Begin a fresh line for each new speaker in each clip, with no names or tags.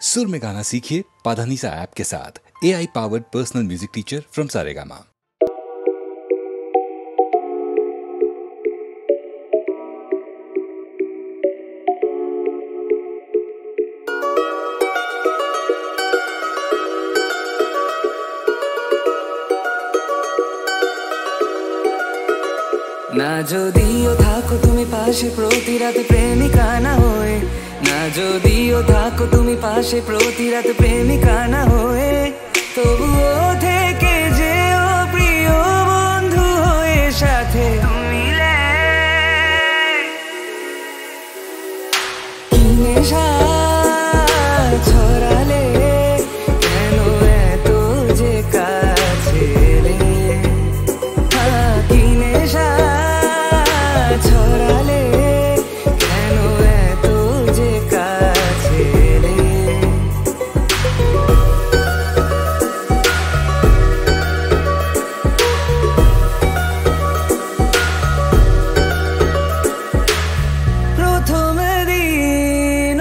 सुर में गाना सीखिए पाधानीसा ऐप के साथ। AI powered personal music teacher from Saregama.
না যদিও থাকো তুমি পাশে প্রতি রাতে প্রেমিকা না হয়ে, না যদিও থাকো তুমি পাশে প্রতি রাতে প্রেমিকা না হয়ে, তবুও থেকে যেও প্রিয় বন্ধু হয়ে সাথে তুমি কি নেশা ছড়ালে কেন এত যে কাছে এলে, কি নেশা ছড়ালে কেন এত যে কাছে এলে। প্রথম দিন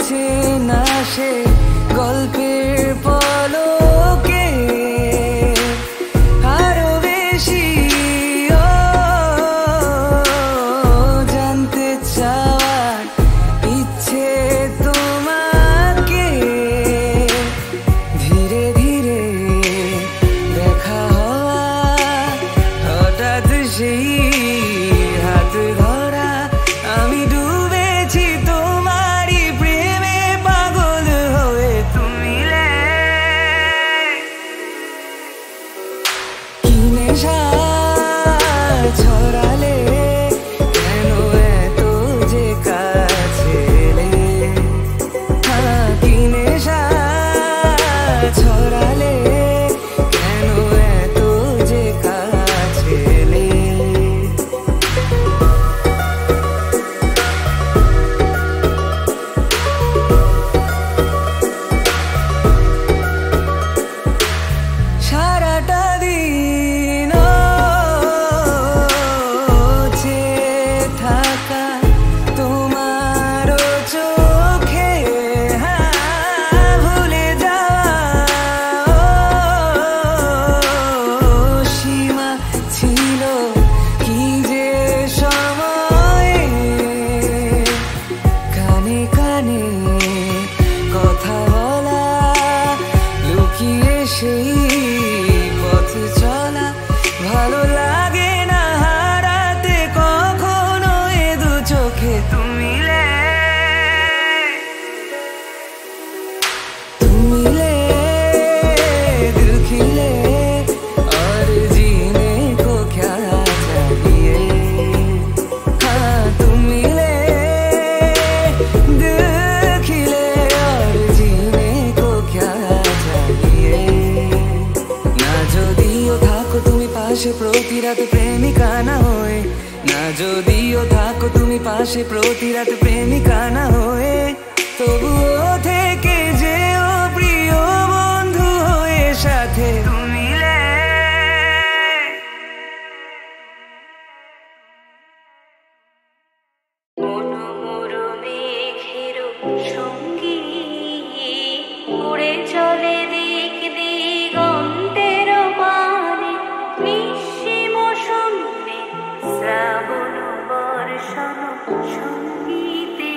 চেনা সে গল্পের পলকে আরো বেশি জানতে চাওয়ার ইচ্ছে তোমাকে, ধীরে ধীরে দেখা হওয়া হঠাৎ সেই হাত ধরা, আমি ডুবেছি তোমারই প্রেমে পাগল হয়ে তুমি কি নেশা ছড়ালে কেন এত যে কাছে এলে, কি নেশা ছড়ালে কেন এত যে কাছে এলে। সারাটা দিন চেয়ে থাকা তোমার চোখে ভুলে যাওয়া সীমা ছিল কি যে সময়ে, কানে কানে কথা বলা লুকিয়ে সেই পথ চলা, ভালো লাগে না হারাতে কখনো এ দু চোখে তুমি दिल खिले और जीने को क्या चाहिए, हाँ तुम मिले दिल खिले और जीने को क्या चाहिए। না যদিও থাকো তুমি পাশে প্রতি রাতে প্রেমিকা না হয়ে, না যদিও থাকো তুমি পাশে প্রতি রাতে প্রেমিকা না হয়ে, তবুও থেকে যেও প্রিয় বন্ধু হয়ে সাথে তুমি
উড়ে চলে দিক দিগন্তের পানে, নিঃসীম শূন্যে শ্রাবণ বর্ষণ সঙ্গীতে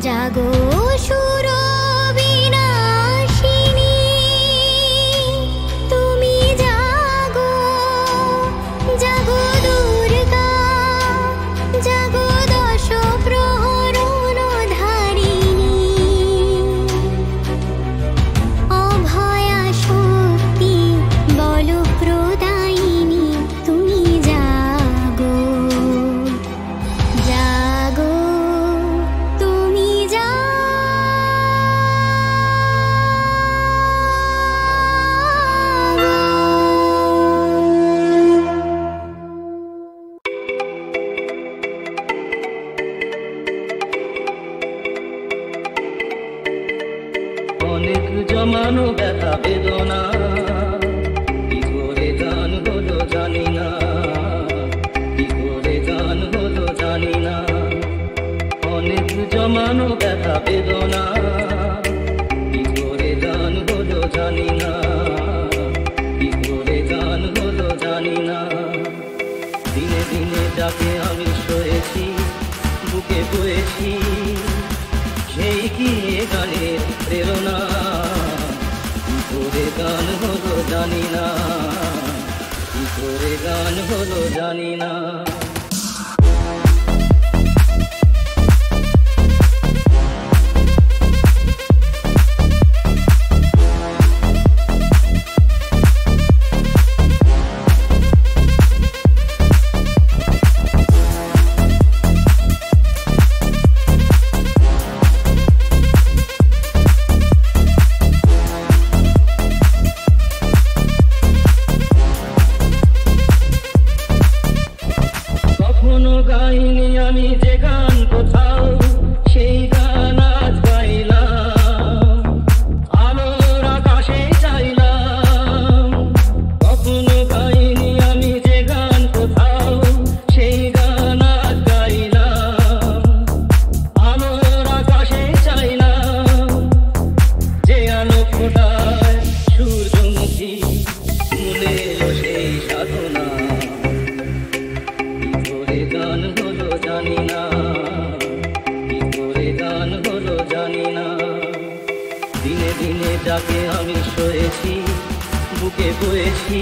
জাগো সুরবিনাশিনী তুমি জাগো জাগো দুর্গা জাগো দশ প্রহরণধারিণী অভয়া শক্তি বল প্রদায়িনী তুমি জাগো জাগো তুমি
অনেক জমানো ব্যথা বেদনা কি করে গান হলো জানি না, কি করে গান হলো জানি না। অনেক জমানো ব্যথা বেদনা কি করে গান হলো জানি না, কি করে গান হলো জানি না। দিনে দিনে যাকে আমি সয়েছি বুকে বয়েছি সেই কি এ গানের প্রেরণা, কি করে গান হলো জানি না, কি করে গান হলো জানি না। কখনো গাইনি আমি যে গান কোথাও, সেই গান আজ গাইলাম, আলোর আকাশে চাইলাম। কখনো গাইনি আমি যে গান কোথাও, সেই গান আজ গাইলাম, আলোর আকাশে চাইলাম। যে আলো ফোটায় সূর্যমুখী মনে এলো সেই সাধনা, কি করে গান হলো জানি না, কি করে গান হলো জানি না। দিনে দিনে যাকে আমি সয়েছি বুকে বয়েছি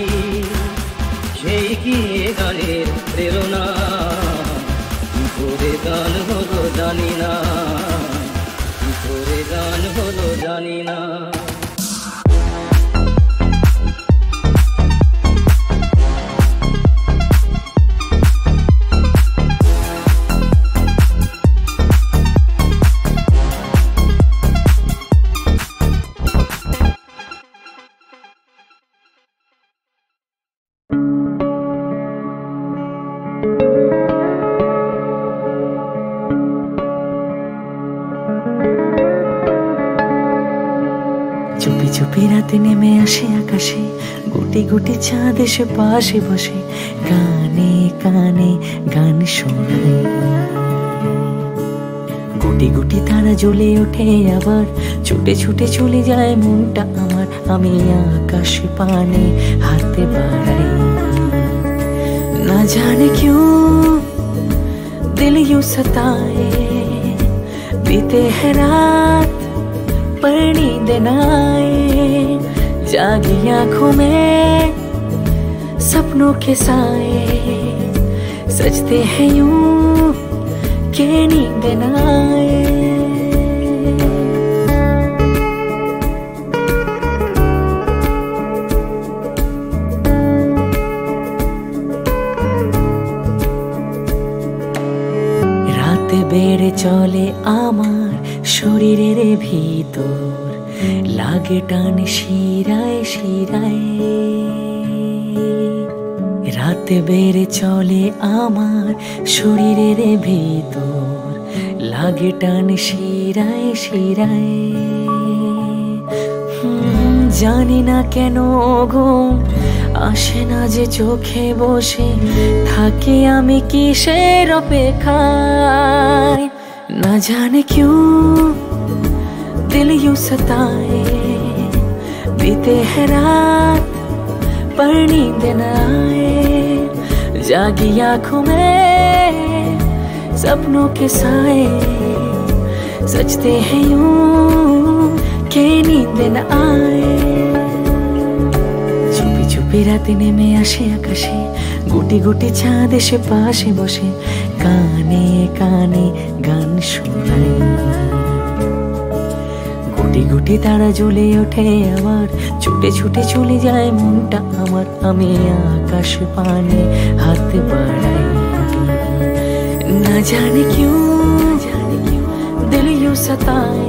সেই কি এ গানের প্রেরণা, কি করে গান হলো জানি না, কি করে গান হলো জানি না।
চুপি চুপি রাতে নেমে আসে আকাশে, গুটি গুটি চাঁদ এসে পাশে বসে কানে কানে গান শোনায়। গুটি গুটি তারা জ্বলে ওঠে আবার, ছুটে ছুটে চলে যায় মনটা আমার। আমি আকাশ পানে হাতে বাড়াই, না জানে क्यों दिल यूं सताए। बीते है रात पर नींद न आए, जागी आंखों में सपनों के साए। सजते हैं यूं के नींद न आए। রাতে বেড়ে চলে আমার শরীরের ভিতর, লাগে টান শিরায় শিরায়। রাতে বেড়ে চলে আমার শরীরের ভিতর, লাগে টান শিরায় শিরায়। জানি না কেন ঘুম আসে না যে চোখে বসে থাকি আমি কিসের অপেক্ষায়। না জানে क्यों दिल यूं सताए। बीते है रात पर नींद न आए, जागी आंखों में सपनों के साए। सजते हैं यूं के नींद न आए। চুপি চুপি রাতে নেমে আসে আকাশে, গুটি গুটি চাঁদ এসে পাশে বসে কানে কানে গান শোনায়। গুটি গুটি তারা জ্বলে ওঠে আমার, ছুটে ছুটে চলে যায় মনটা আমার। আমি আকাশ পানে হাত বাড়াই, না জানে क्यों दिल यूं सताए।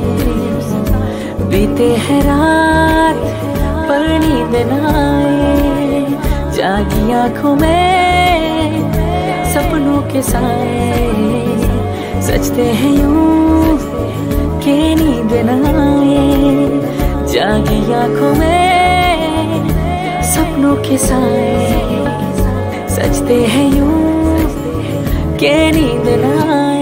बीते है रात पर नींद न आए, जागी आंखों में सपनों के साए। सजते हैं यूं के नींद न आए, जागी आंखों में सपनों के साए। सजते हैं यूं के नींद न आए।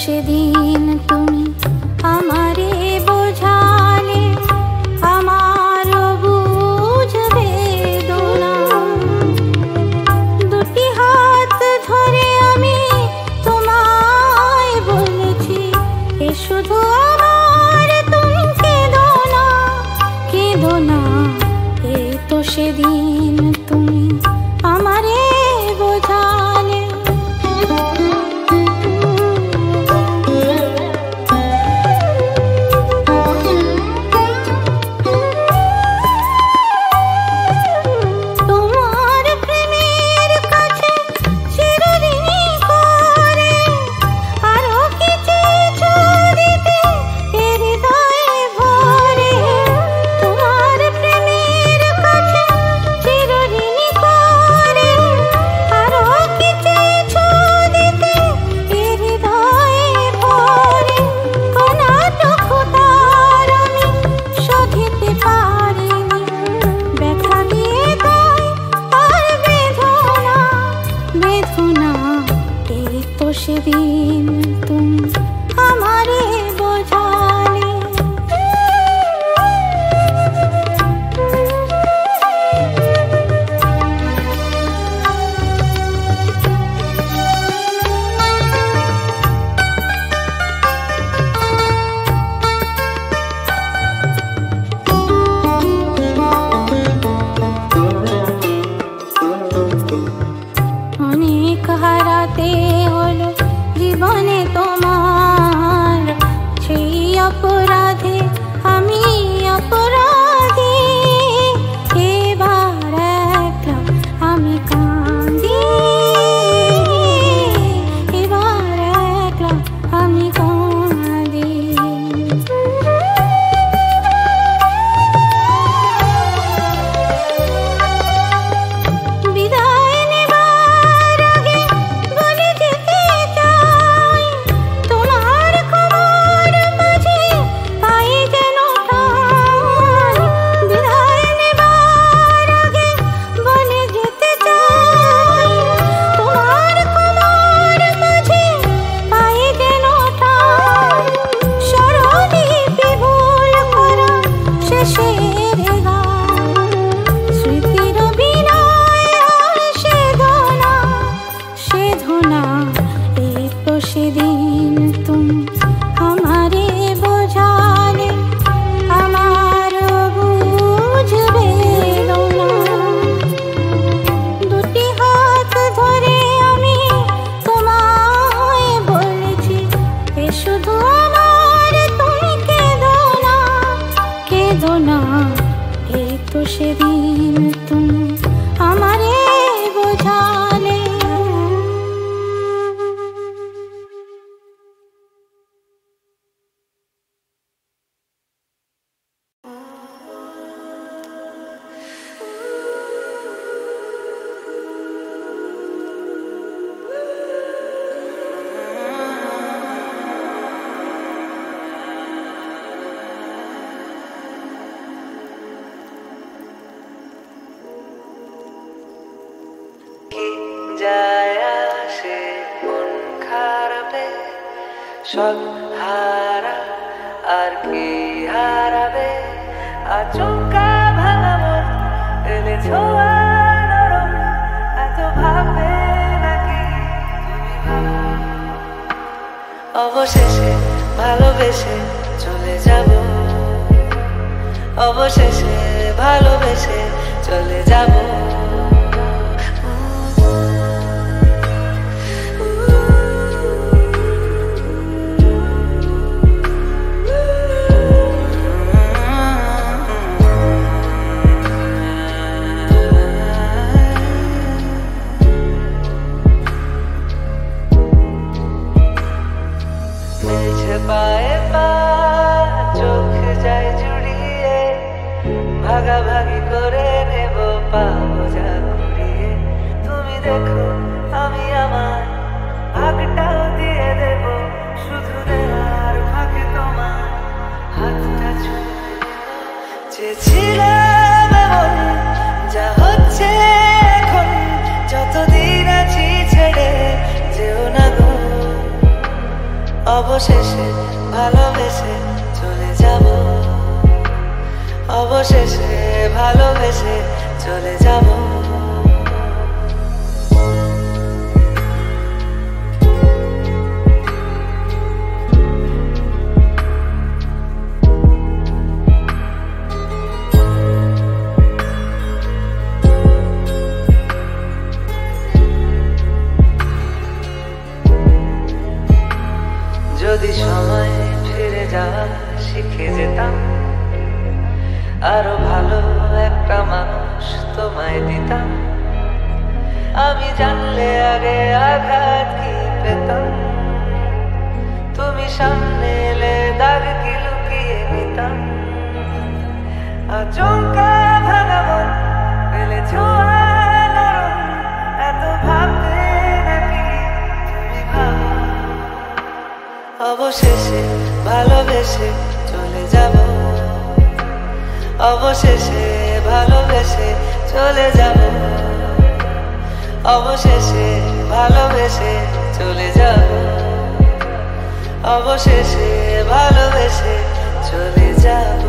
সেদিন তুমি আমারে বোঝালে আমার বুঝবে দোনা। দুটি হাত ধরে আমি তোমায় বলেছি এ শুধু আমার, তুমি কেঁদো না কেঁদো না। এ তো সেদিন তুমি আমারে বোঝালে। না এই তো সেদিন তুমি আমারে বোঝালে। অনেক হারাতে হলো জীবনে তোমার, সেই অপরাধে আমি অপরাধী। এবার একলা আমি কাঁদি, এবার একলা আমি কাঁদি। বিদায় নেবার আগে বলে যেতে চাই, তোমার খবর মাঝে পাই যেন ঠাই। বিদায় নেবার আগে বলে যেতে চাই, তোমার খবর মাঝে পাই যেন ঠাই। স্বরলিপি ভুল করা শেষের গান, স্মৃতির বিনয় আর সেধনা, সেধনা এই তো সেদিন তুমি আমারে বোঝালে। আমার বুঝবে না, দুটি হাত ধরে আমি তোমায় বলেছি, এ শুধু আমার, তুমি কেঁদো না, কেঁদো না। এই তো সেদিন তুমি আমারে বোঝালে।
কি যায় আসে মন খারাপে, সব হারা আর কি হারাবে। আচমকা ভাঙা মন এলে ছোঁয়া নরম, এত ভাববে নাকি তুমি ভাবো। অবশেষে ভালোবেসে চলে যাব, অবশেষে ভালোবেসে চলে যাব। মেঝে পায়ে পা, চোখ যায় জুড়িয়ে, ভাগাভাগি করে নেব পাবো যা কুড়িয়ে। তুমি দেখো আমি আমার ভাগটাও দিয়ে দেব, শুধু দেওয়ার ফাঁকে তোমার হাতটা ছুঁয়ে নেব। চেয়েছিলাম এমন, যা হচ্ছে এখন, যতদিন আছি ছেড়ে যেও না গো। অবশেষে ভালোবেসে চলে যাব, অবশেষে ভালোবেসে চলে যাব। যদি সময় ফিরে যাওয়া শিখে যেতাম, আরো ভালো একটা মানুষ তোমায় দিতাম। আমি জানলে আগে আঘাত কি পেতাম, তুমি সামনে এলে দাগ কি লুকিয়ে নিতাম। আচমকা ভাঙা মন পেলে ছোঁয়া নরম, এত ভাবতে নাকি তুমি ভাবো। অবশেষে ভালোবেসে চলে যাব, অবশেষে ভালোবেসে চলে যাব, অবশেষে ভালোবেসে চলে যাব, অবশেষে ভালোবেসে চলে যাব।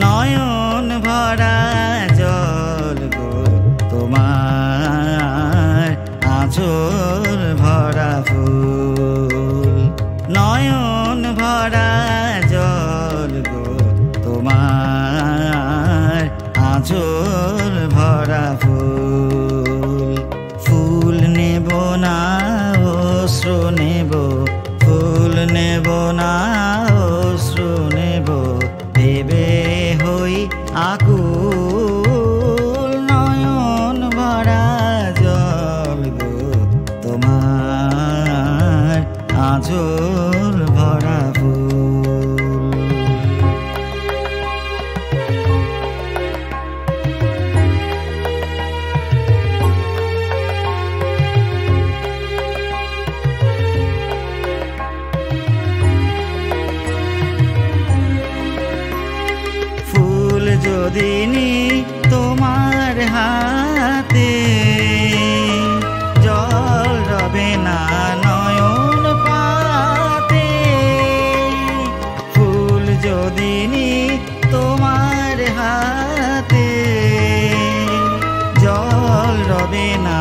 নয়ন ভরা জল গো তোমার, আঁচল ভরা ফুল। নয়ন ভরা জল গো তোমার, আঁচল ভরা ফুল। ফুল নেব না অশ্রু নেব, ফুল নেব না অশ্রু নেব, ভেবে হই আকুল। নয়ন ভরা জল গো তোমার, আঁচল ভরা ফুল। যদি নি তোমার হাতে, জল রবে না নয়ন পাতে। ফুল যদি নি তোমার হাতে, জল রবে না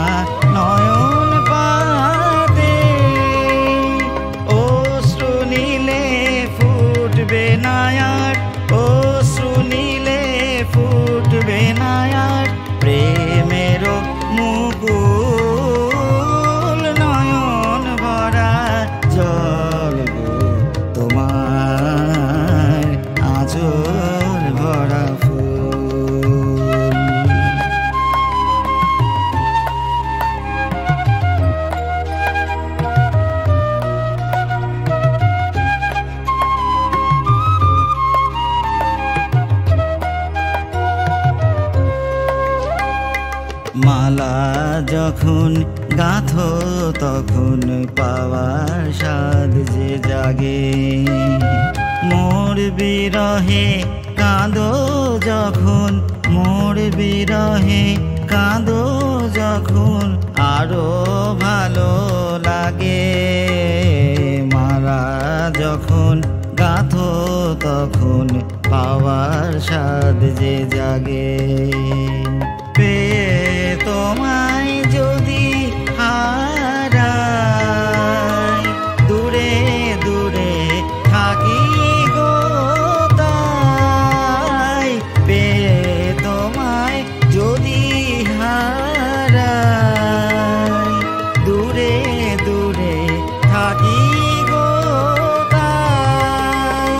নয়ন পাতে। অশ্রু নীলে ফুটবে না আর, অশ্রু নীলে ফুটবে না আর, প্রেমের মুকুল। নয়ন ভরা জল গো তোমার, আঁচল ভরা ফুল। মালা যখন গাঁথো তখন পাওয়ার স্বাদ যে জাগে। মোর বিরহে কাঁদো যখন, মোর বিরহে কাঁদো যখন, আরো ভালো লাগে। মালা যখন গাঁথো তখন পাওয়ার স্বাদ যে জাগে। তোমায় যদি হারাই, দূরে দূরে থাকি গো তাই। তোমায় যদি হারাই, দূরে দূরে থাকি গো তাই।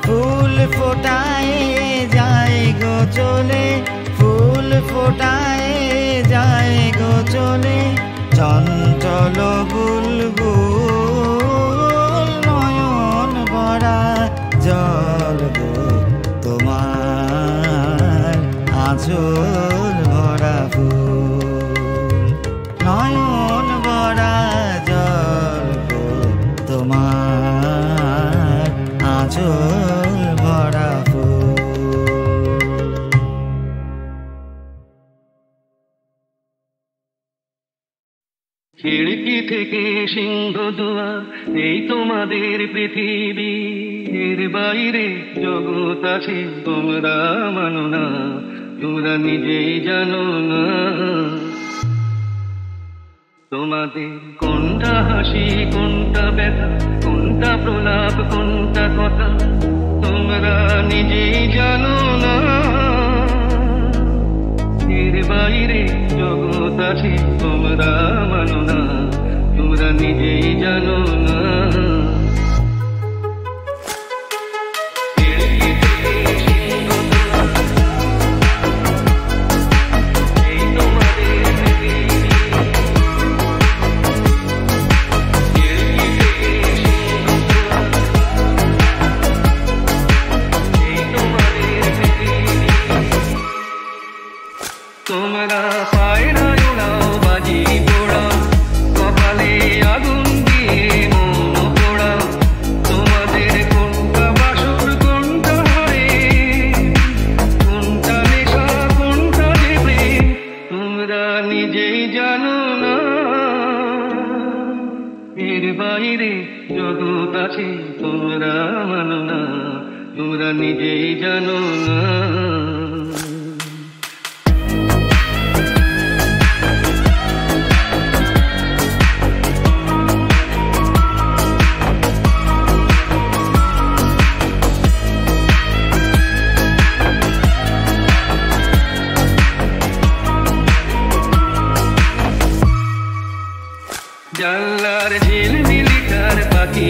ফুল ফোটায় যায় গো চলে, ফুল ফোটায় যায় গো চলে, চঞ্চল বুলবুল। নয়ন ভরা জল গো তোমার, আঁচল ভরা ফুল। নয়ন ভরা জল গো তোমার, আঁচল ভরা ফুল।
খিড়কি থেকে সিংহ দুয়ার, এই তোমাদের পৃথিবী। এর বাইরে জগৎ আছে তোমরা মানো না, তোমরা নিজেই জানো না। তোমাদের কোনটা হাসি কোনটা ব্যথা, কোনটা প্রলাপ কোনটা কথা, তোমরা নিজেই জানো না। এর বাইরে জগৎ আছে তোমরা মানো না, তোমরা নিজেই জানো না। তোমরা পায়রা উড়াও বাজি পোড়াও কপালে আগুন দিয়ে মন পোড়াও তোমাদের কোনটা বাসর কোনটা হরে কোনটা নেশা কোনটা যে প্রেম তোমরা নিজেই জানো না। এর বাইরে জগৎ আছে তোমরা মানো না, তোমরা নিজেই জানো না। জানলার ঝিলমিলি কার পাখি